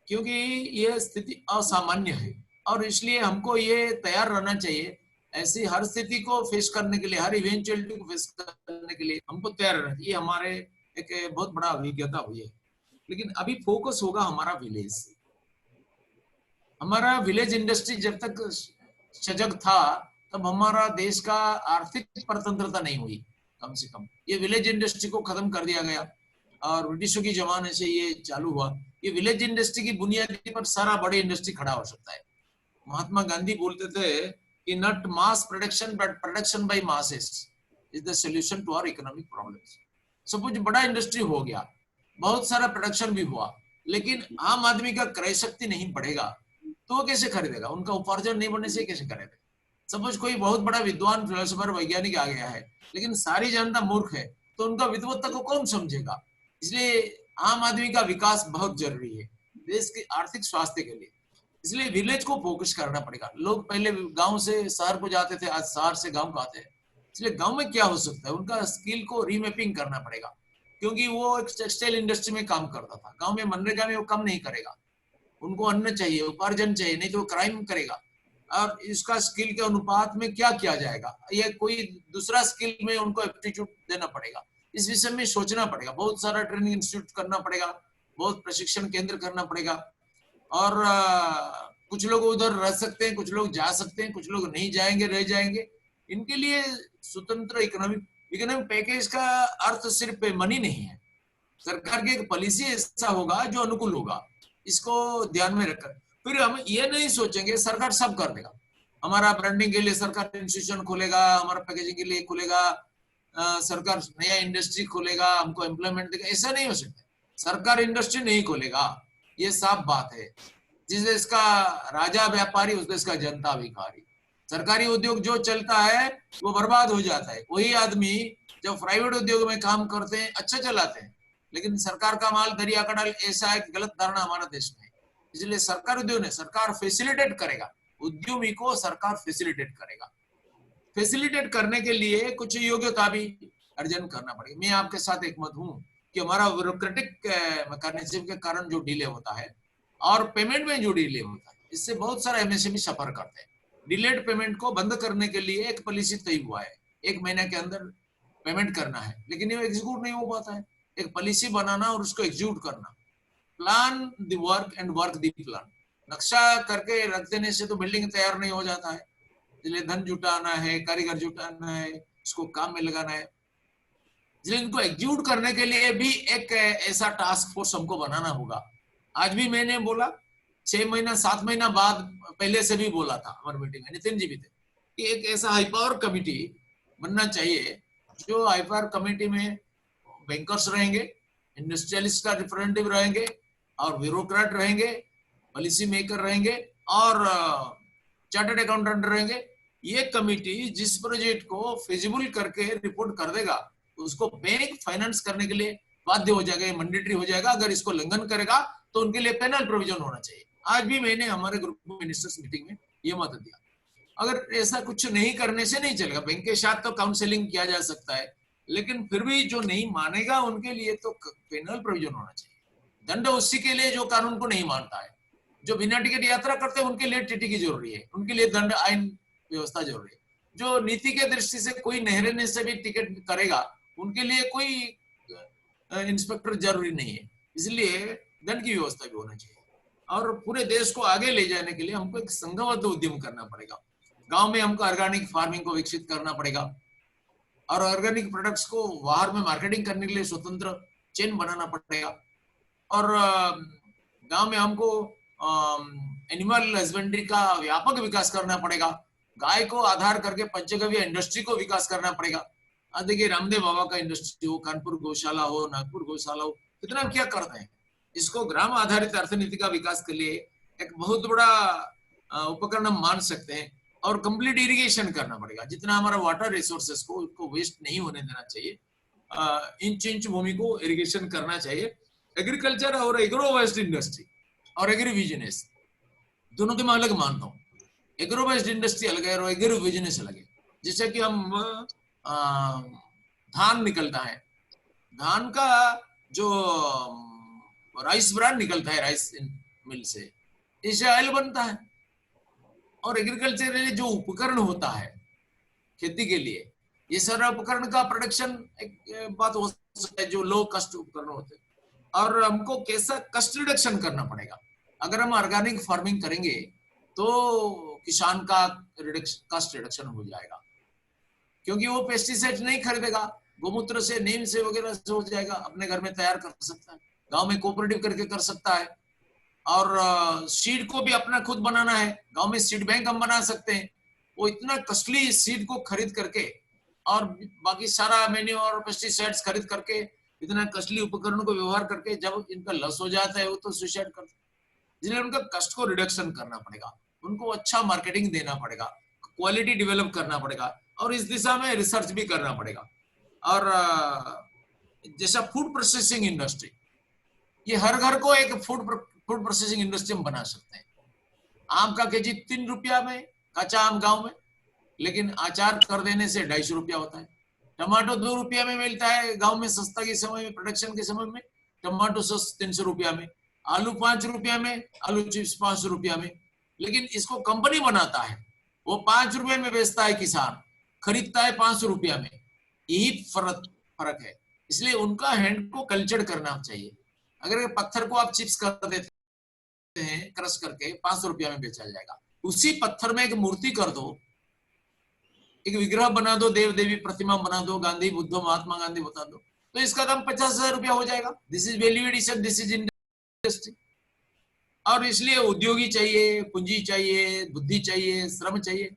क्योंकि ये स्थिति असामान्य है। और इसलिए हमको ये तैयार रहना चाहिए, ऐसी हर स्थिति को फेस करने के लिए, हर इवेंचुअलिटी को फेस करने के लिए हमको तैयार रहना चाहिए। हमारे एक बहुत बड़ा अभिज्ञता हुई है। लेकिन अभी फोकस होगा हमारा विलेज। हमारा विलेज इंडस्ट्री जब तक सजग था तब हमारा देश का आर्थिक स्वतंत्रता नहीं हुई। कम से कम ये विलेज इंडस्ट्री को खत्म कर दिया गया और ब्रिटिशों की जमाने से ये चालू हुआ। ये विलेज इंडस्ट्री की बुनियादी पर सारा बड़े इंडस्ट्री खड़ा हो सकता है। महात्मा गांधी बोलते थे कि not mass production but production by masses is the solution to our economic problems. Suppose बड़ा इंडस्ट्री हो गया, बहुत सारा प्रोडक्शन भी हुआ, लेकिन आम आदमी का क्रय शक्ति नहीं बढ़ेगा तो वो कैसे खरीदेगा? उनका उपार्जन नहीं बढ़ने से कैसे करेगा? सपोज कोई बहुत बड़ा विद्वान फिलोसोफर वैज्ञानिक आ गया है, लेकिन सारी जनता मूर्ख है, तो उनका विद्वत्ता को कौन समझेगा? इसलिए आम आदमी का विकास बहुत जरूरी है देश के आर्थिक स्वास्थ्य के लिए। इसलिए विलेज को फोकस करना पड़ेगा। लोग पहले गांव से शहर को जाते थे, आज शहर से गांव को आते हैं। इसलिए गांव में क्या हो सकता है, उनका स्किल को रीमैपिंग करना पड़ेगा, क्योंकि वो एक टेक्सटाइल इंडस्ट्री में काम करता था। गांव में मनरेगा में वो काम नहीं करेगा, उनको अन्न चाहिए, उपार्जन चाहिए, नहीं तो वो क्राइम करेगा। और इसका स्किल के अनुपात में क्या किया जाएगा, या कोई दूसरा स्किल में उनको एप्टीट्यूड देना पड़ेगा। इस विषय में सोचना पड़ेगा, बहुत सारा ट्रेनिंग इंस्टीट्यूट करना पड़ेगा, बहुत प्रशिक्षण केंद्र करना पड़ेगा। और कुछ लोग उधर रह सकते हैं, कुछ लोग जा सकते हैं, कुछ लोग नहीं जाएंगे, रह जाएंगे। इनके लिए स्वतंत्र इकोनॉमिक पैकेज का अर्थ सिर्फ मनी नहीं है। सरकार की एक पॉलिसी ऐसा होगा जो अनुकूल होगा, इसको ध्यान में रखकर फिर हम ये नहीं सोचेंगे सरकार सब कर देगा। हमारा ब्रांडिंग के लिए सरकार इंस्टीट्यूशन खोलेगा, हमारा पैकेजिंग के लिए खोलेगा, सरकार नया इंडस्ट्री खोलेगा, हमको एम्प्लॉयमेंट देगा, ऐसा नहीं हो सकता। सरकार इंडस्ट्री नहीं खोलेगा, ये साफ बात है। जिस देश का राजा व्यापारी, उस देश का जनता भिखारी। सरकारी उद्योग जो चलता है वो बर्बाद हो जाता है। वही आदमी जब प्राइवेट उद्योग में काम करते हैं, अच्छा चलाते हैं, लेकिन सरकार का माल दरिया का डाल, ऐसा एक गलत धारणा हमारा देश में है। इसलिए सरकार उद्योग ने, सरकार फैसिलिटेट करेगा, उद्यमी को सरकार फैसिलिटेट करेगा। फैसिलिटेट करने के लिए कुछ योग्यता भी अर्जन करना पड़ेगा। मैं आपके साथ एकमत हूँ कि हमारा ब्यूरोक्रेटिक मैकेनिज्म के कारण जो डिले होता है और पेमेंट में जो डिले होता है, इससे बहुत सारे एमएसएमई सफर करते हैं। डिलेड पेमेंट को बंद करने के लिए एक पॉलिसी तय हुआ है, 1 महीने के अंदर पेमेंट करना है, लेकिन ये एग्जीक्यूट नहीं हो पाता है। एक पॉलिसी बनाना और उसको एग्जीक्यूट करना, plan the work and work the plan. नक्शा करके रख देने से तो बिल्डिंग तैयार नहीं हो जाता है। इसलिए धन जुटाना है, कारीगर जुटाना है, इसको काम में लगाना है। इसलिए इनको एग्जीक्यूट करने के लिए भी एक ऐसा टास्क फोर्स हमको बनाना होगा। आज भी मैंने बोला, 6 महीना 7 महीना बाद पहले से भी बोला था हमारी मीटिंग में, नितिन जी भी थे, कि एक ऐसा हाईपावर कमिटी बनना चाहिए, जो हाईपावर कमिटी में बैंकर्स रहेंगे, इंडस्ट्रियलिस्ट का रिप्रेजेंटेटिव रहेंगे, और ब्यूरोक्रेट रहेंगे, पॉलिसी मेकर रहेंगे, और चार्टर्ड अकाउंटेंट रहेंगे। ये कमिटी जिस प्रोजेक्ट को फिजिबल करके रिपोर्ट कर देगा, उसको बैंक फाइनेंस करने के लिए बाध्य हो जाएगा, मैंडेटरी हो जाएगा। अगर इसको उल्लंघन करेगा तो उनके लिए पेनल प्रोविजन होना चाहिए। आज भी मैंने हमारे ग्रुप ऑफ मिनिस्टर्स मीटिंग में ये मत दिया। अगर ऐसा कुछ नहीं करने से नहीं चलेगा। बैंक के साथ तो काउंसलिंग किया जा सकता है, लेकिन फिर भी जो नहीं मानेगा उनके लिए तो पेनल प्रोविजन होना चाहिए। दंड उसी के लिए जो कानून को नहीं मानता है। जो बिना टिकट यात्रा करते हैं उनके लिए टीटी की जरूरी है, उनके लिए दंड आइन व्यवस्था जरूरी है। जो नीति के दृष्टि से कोई नहरने से भी टिकट करेगा, उनके लिए कोई इंस्पेक्टर जरूरी नहीं है। इसलिए दंड की व्यवस्था भी होना चाहिए। और पूरे देश को आगे ले जाने के लिए हमको एक संघबद्ध उद्यम करना पड़ेगा। गांव में हमको ऑर्गेनिक फार्मिंग को विकसित करना पड़ेगा, और ऑर्गेनिक प्रोडक्ट्स को बाहर में मार्केटिंग करने के लिए स्वतंत्र चेन बनाना पड़ेगा। और गांव में हमको एनिमल हस्बेंड्री का व्यापक विकास करना पड़ेगा। गाय को आधार करके पंचगव्य इंडस्ट्री को विकास करना पड़ेगा। देखिए रामदेव बाबा का इंडस्ट्री हो, कानपुर गौशाला हो, नागपुर गौशाला हो, कितना हम क्या करते हैं। इसको ग्राम आधारित अर्थनीति का विकास के लिए एक बहुत बड़ा उपकरण हम मान सकते हैं। और कंप्लीट इरिगेशन करना पड़ेगा। जितना हमारा वाटर रिसोर्सेस को उसको वेस्ट नहीं होने देना चाहिए। इंच इंच भूमि को इरिगेशन करना चाहिए। एग्रीकल्चर और एग्रो वेस्ट इंडस्ट्री और एग्री बिजनेस दोनों के मैं अलग मानता हूँ। एग्रो बेस्ड इंडस्ट्री अलग है और एग्रो बिजनेस अलग है। जैसे कि हम धान निकलता है, धान का जो राइस ब्रांड निकलता है राइस मिल से, इससे ऑयल बनता है। और एग्रीकल्चर में जो उपकरण होता है खेती के लिए, ये सारा उपकरण का प्रोडक्शन एक बात हो सकता है जो लो कस्ट उपकरण होते हैं। और हमको कैसा कस्ट रिडक्शन करना पड़ेगा। अगर हम ऑर्गेनिक फार्मिंग करेंगे तो किसान का कस्ट रिडक्शन हो जाएगा, क्योंकि वो पेस्टिसाइड नहीं खरीदेगा, गोमूत्र से नीम से वगैरह से हो जाएगा, अपने घर में तैयार कर सकता है, गांव में कोऑपरेटिव करके कर सकता है। और सीड को भी अपना खुद बनाना है, गांव में सीड बैंक हम बना सकते हैं। वो इतना कस्टली सीड को खरीद करके और बाकी सारा मेन्यू और पेस्टिसाइड्स खरीद करके इतना कस्टली उपकरणों को व्यवहार करके जब इनका लॉस हो जाता है वो तो सुसाइड करते हैं। इसलिए उनका कस्ट को रिडक्शन करना पड़ेगा, उनको अच्छा मार्केटिंग देना पड़ेगा, क्वालिटी डेवलप करना पड़ेगा और इस दिशा में रिसर्च भी करना पड़ेगा। और जैसा फूड प्रोसेसिंग इंडस्ट्री, ये हर घर को एक फूड प्रोसेसिंग इंडस्ट्री में बना सकते हैं। आम का केजी 3 रुपया में, कच्चा आम गांव में, लेकिन अचार कर देने से 250 रुपया होता है। टमाटो 2 रुपया में मिलता है गांव में, सस्ता के समय में, प्रोडक्शन के समय में टमाटो 300 रुपया में, आलू 5 रुपया में, आलू चिप्स 5 रुपया में। लेकिन इसको कंपनी बनाता है, वो 5 रुपए में बेचता है, किसान खरीदता है 500 रुपया में। यही फर्क है। इसलिए उनका हैंड को कल्चर करना चाहिए। अगर पत्थर को आप चिप्स कर देते हैं क्रश करके 500 रुपया में बेचा जाएगा, उसी पत्थर में एक मूर्ति कर दो, एक विग्रह बना दो, देव देवी प्रतिमा बना दो, गांधी बुद्ध महात्मा गांधी बता दो, तो इसका दाम 50,000 रुपया हो जाएगा। This is value addition, this is industry. और इसलिए उद्योगी चाहिए, पूंजी चाहिए, बुद्धि चाहिए, श्रम चाहिए,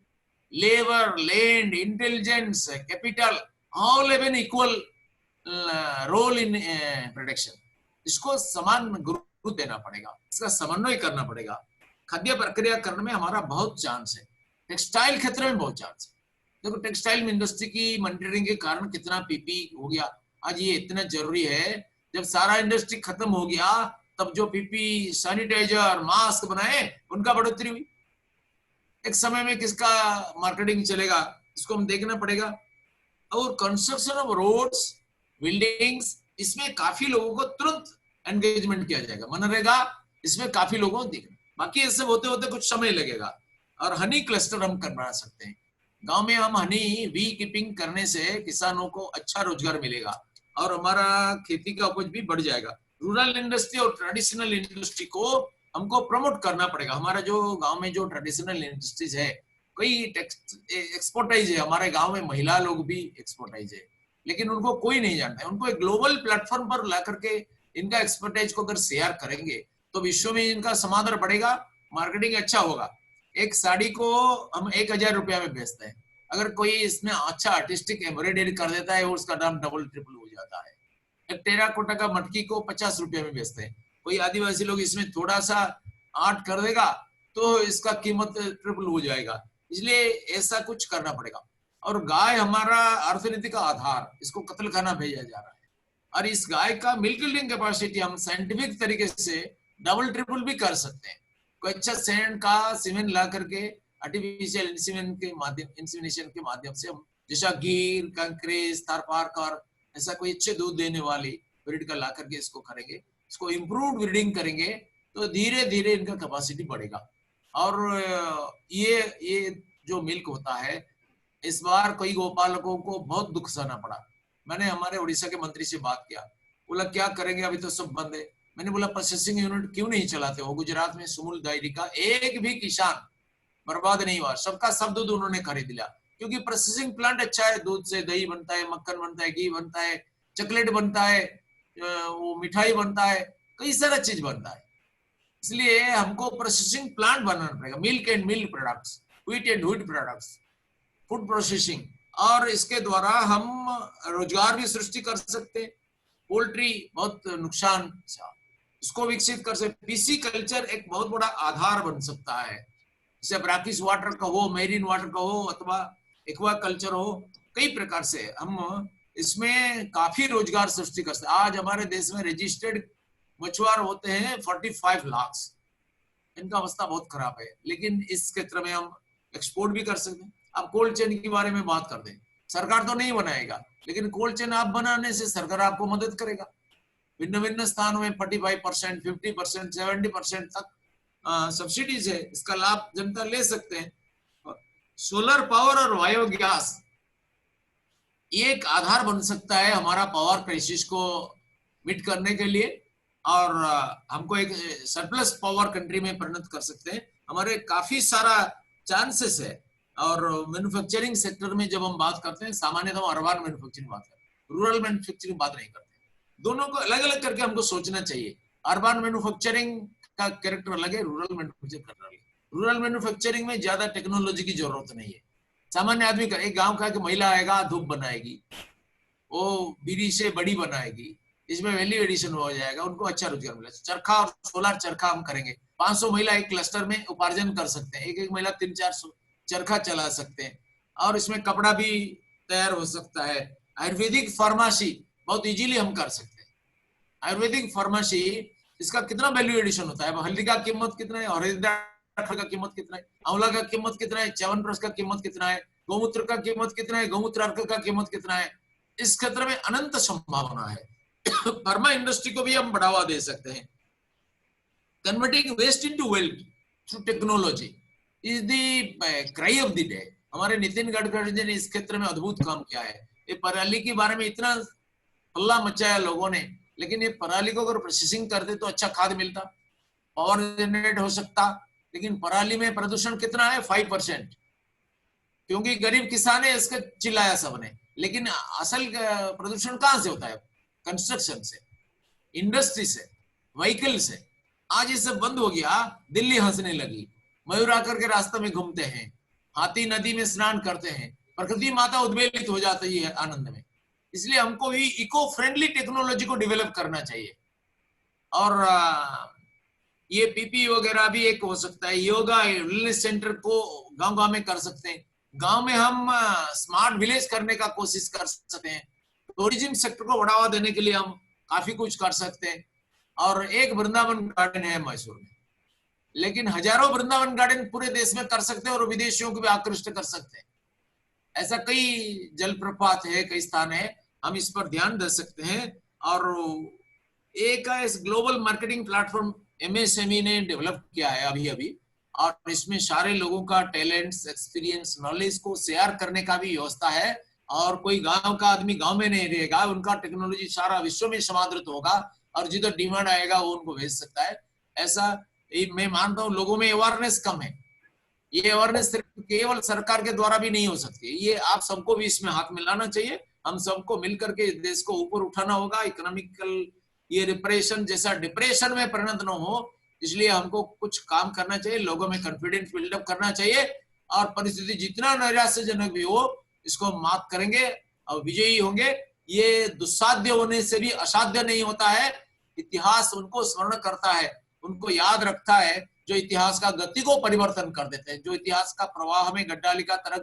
labour, land, intelligence, capital, all have an equal role in production. इसको समान गुरुत्व देना पड़ेगा, इसका समन्वय करना पड़ेगा। खाद्य प्रक्रियाकरण में हमारा बहुत चांस है, टेक्सटाइल क्षेत्र में बहुत चांस है। देखो टेक्सटाइल इंडस्ट्री की मॉनिटरिंग के कारण कितना पीपी हो गया। आज ये इतना जरूरी है, जब सारा इंडस्ट्री खत्म हो गया तब जो पीपी, सैनिटाइजर, मास्क बनाए, उनका बढ़ोतरी हुई। एक समय में किसका मार्केटिंग चलेगा, इसको हम देखना पड़ेगा। और कंस्ट्रक्शन ऑफ रोड्स, बिल्डिंग्स, इसमें काफी लोगों को तुरंत एंगेजमेंट किया जाएगा। मनरेगा इसमें काफी लोगों को देखना, बाकी ऐसे होते होते कुछ समय लगेगा। और हनी क्लस्टर हम बना सकते हैं। गांव में हम हनी बी कीपिंग करने से किसानों को अच्छा रोजगार मिलेगा और हमारा खेती का उपज भी बढ़ जाएगा। रूरल इंडस्ट्री और ट्रेडिशनल इंडस्ट्री को हमको प्रमोट करना पड़ेगा। हमारा जो गांव में जो ट्रेडिशनल इंडस्ट्रीज है, कई एक्सपोर्टाइज है, हमारे गांव में महिला लोग भी एक्सपोर्टाइज है, लेकिन उनको कोई नहीं जानता है। उनको एक ग्लोबल प्लेटफॉर्म पर ला करके इनका एक्सपर्टाइज को अगर शेयर करेंगे तो विश्व में इनका समादर बढ़ेगा, मार्केटिंग अच्छा होगा। एक साड़ी को हम 1000 रुपया में बेचते हैं, अगर कोई इसमें अच्छा आर्टिस्टिक एम्ब्रॉयडरी कर देता है, उसका दाम डबल ट्रिपल हो जाता है। एक टेराकोटा का मटकी को 50 रुपया में बेचते हैं, कोई आदिवासी लोग इसमें थोड़ा सा आर्ट कर देगा तो इसका कीमत ट्रिपल हो जाएगा। इसलिए ऐसा कुछ करना पड़ेगा। और गाय हमारा अर्थनीति का आधार, इसको कत्ल खाना भेजा जा रहा है, और इस गाय का मिल्क यील्डिंग कैपेसिटी हम साइंटिफिक तरीके से डबल ट्रिपल भी कर सकते हैं। कोई अच्छा सैंड का सीमेंट ला करके आर्टिफिशियल इंसेमिनेशन के माध्यम से हम, जैसा गिर, कंक्रीज, थारपारकर, ऐसा कोई अच्छे दूध देने वाली ब्रीड का ला करके इसको करेंगे, इसको इम्प्रूव ब्रीडिंग करेंगे तो धीरे धीरे इनका कैपेसिटी बढ़ेगा। और ये जो मिल्क होता है, इस बार कई गोपालकों को बहुत दुख सहना पड़ा। मैंने हमारे उड़ीसा के मंत्री से बात किया, बोला क्या करेंगे, अभी तो सब बंद है। मैंने बोला प्रोसेसिंग यूनिट क्यों नहीं चलाते हो? गुजरात में सुमुल डेयरी का एक भी किसान बर्बाद नहीं हुआ, सबका सब दूध उन्होंने खरीद लिया, क्योंकि प्रोसेसिंग प्लांट अच्छा है। दूध से दही बनता है, मक्खन बनता है, घी बनता है, चॉकलेट बनता है, वो मिठाई बनता है, कई सारा चीज बनता है। इसलिए हमको प्रोसेसिंग प्लांट बनाना पड़ेगा, milk and milk products, wheat and wheat products, food processing. और इसके द्वारा हम रोजगार भी सृष्टि कर सकते हैं। पोल्ट्री बहुत नुकसान, इसको विकसित कर सकते। पीसी कल्चर एक बहुत बड़ा आधार बन सकता है, जैसे ब्रैकिश वाटर का हो, मेरीन वाटर का हो, अथवा एक्वा कल्चर हो, कई प्रकार से हम इसमें काफी रोजगार सृष्टि कर सकते। आज हमारे देश में रजिस्टर्ड मछुआरे होते हैं 45 लाख, इनका अवस्था बहुत खराब है, लेकिन इस क्षेत्र में हम एक्सपोर्ट भी कर सकते हैं। आप कोल्ड चेन के बारे में बात करते हैं, सरकार तो नहीं बनाएगा, लेकिन कोल्ड चेन आप बनाने से सरकार आपको मदद करेगा। भिन्न भिन्न स्थानों में 45%, 50%, 70% तक सब्सिडीज है, इसका लाभ जनता ले सकते हैं। सोलर पावर और बायोगैस एक आधार बन सकता है हमारा पावर क्राइसिस को मीट करने के लिए, और हमको एक सरप्लस पावर कंट्री में परिणत कर सकते हैं। हमारे काफी सारा चांसेस है। और मैन्युफैक्चरिंग सेक्टर में जब हम बात करते हैं, सामान्यतः हम अर्बन मैन्युफैक्चरिंग बात करते हैं, रूरल मैन्युफैक्चरिंग बात नहीं करते। दोनों को अलग अलग करके हमको सोचना चाहिए। अर्बन मैन्युफैक्चरिंग का कैरेक्टर अलग है, रूरल मैन्युफैक्चरिंग का अलग है। रूरल मैन्युफैक्चरिंग में ज्यादा टेक्नोलॉजी की जरूरत नहीं है। सामान्य आदमी का, एक गांव का कि महिला आएगा, धूप बनाएगी, वो बीड़ी से बड़ी बनाएगी, इसमें वैल्यू एडिशन हो जाएगा, उनको अच्छा रोजगार मिलेगा। चरखा और सोलर चरखा हम करेंगे, 500 महिला एक क्लस्टर में उपार्जन कर सकते हैं, एक एक महिला 3-4 चरखा चला सकते हैं, और इसमें कपड़ा भी तैयार हो सकता है। आयुर्वेदिक फार्मेसी बहुत इजीली हम कर सकते हैं। आयुर्वेदिक फार्मेसी, इसका कितना वैल्यू एडिशन होता है। हल्दी का कीमत कितना है, हरिद्रा का कीमत कितना है, आंवला का कीमत कितना है, च्यवनप्राश का कीमत कितना है, गौमूत्र का कीमत कितना है, गौमूत्र अर्क का कीमत कितना है। इस क्षेत्र में अनंत संभावना है। फार्मा इंडस्ट्री को भी हम बढ़ावा दे सकते हैं। Converting waste into wealth through technology is the cry of the day. हमारे नितिन गडकरी जी ने इस क्षेत्र में अद्भुत काम किया है। ये पराली के बारे में इतना हल्ला मचाया लोगों ने, लेकिन ये पराली को अगर प्रोसेसिंग करते तो अच्छा खाद मिलता, पावर जनरेट हो सकता। लेकिन पराली में प्रदूषण कितना है, 5%, क्योंकि गरीब किसान है, इसका चिल्लाया सबने। लेकिन असल प्रदूषण कहां से होता है, कंस्ट्रक्शन से, इंडस्ट्री से, व्हीकल से। आज ये सब बंद हो गया, दिल्ली हंसने लगी, मयूर आकर के रास्ते में घूमते हैं, हाथी नदी में स्नान करते हैं, प्रकृति माता उद्वेलित हो जाती है आनंद में। इसलिए हमको भी इको फ्रेंडली टेक्नोलॉजी को डेवलप करना चाहिए। और ये पीपी वगैरह भी एक हो सकता है। योगा वेलनेस सेंटर को गांव-गांव में कर सकते हैं। गांव में हम स्मार्ट विलेज करने का कोशिश कर सकते हैं। टूरिज्म सेक्टर को बढ़ावा देने के लिए हम काफी कुछ कर सकते हैं। और एक वृंदावन गार्डन है मैसूर में, लेकिन हजारों वृंदावन गार्डन पूरे देश में कर सकते हैं और विदेशियों को भी आकृष्ट कर सकते हैं। ऐसा कई जलप्रपात है, कई स्थान है, हम इस पर ध्यान दे सकते हैं। और एक इस ग्लोबल मार्केटिंग प्लेटफॉर्म MSME ने डेवलप किया है अभी, और इसमें सारे लोगों का टैलेंट्स, एक्सपीरियंस, नॉलेज को शेयर करने का भी व्यवस्था है। और कोई गांव का आदमी गांव में नहीं रहेगा, उनका टेक्नोलॉजी सारा विश्व में समादृत होगा, और जिधर डिमांड आएगा वो उनको भेज सकता है। ऐसा मैं मानता हूँ। लोगों में अवेयरनेस कम है। ये अवेयरनेस सिर्फ केवल सरकार के द्वारा भी नहीं हो सकती, ये आप सबको भी इसमें हाथ मिलाना चाहिए। हम सबको मिलकर के देश को ऊपर उठाना होगा। इकोनॉमिकल ये डिप्रेशन जैसा डिप्रेशन में परिणत न हो, इसलिए हमको कुछ काम करना चाहिए, लोगों में कॉन्फिडेंस बिल्डअप करना चाहिए। और परिस्थिति जितना निराशाजनक भी हो, इसको मात करेंगे और विजयी होंगे। ये दुस्साध्य होने से भी असाध्य नहीं होता है। इतिहास उनको स्मरण करता है, उनको याद रखता है जो इतिहास का गति को परिवर्तन कर देते हैं, जो इतिहास का प्रवाह में गड्ढाली का तरह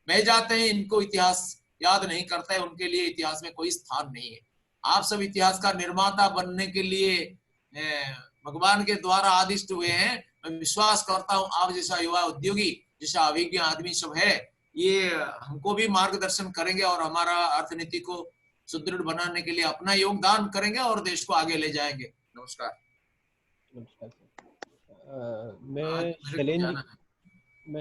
बह जाते हैं। इनको इतिहास याद नहीं करता है, उनके लिए इतिहास में कोई स्थान नहीं है। आप सब इतिहास का निर्माता बनने के लिए भगवान के द्वारा आदिष्ट हुए हैं। मैं विश्वास करता हूँ आप जैसा युवा उद्योगी, जैसा अभिज्ञ आदमी सब है, ये हमको भी मार्गदर्शन करेंगे और हमारा अर्थनीति को सुदृढ़ बनाने के लिए अपना योगदान करेंगे और देश को आगे ले जाएंगे। नमस्कार। नमस्कार सर। मैं शैलेंद्र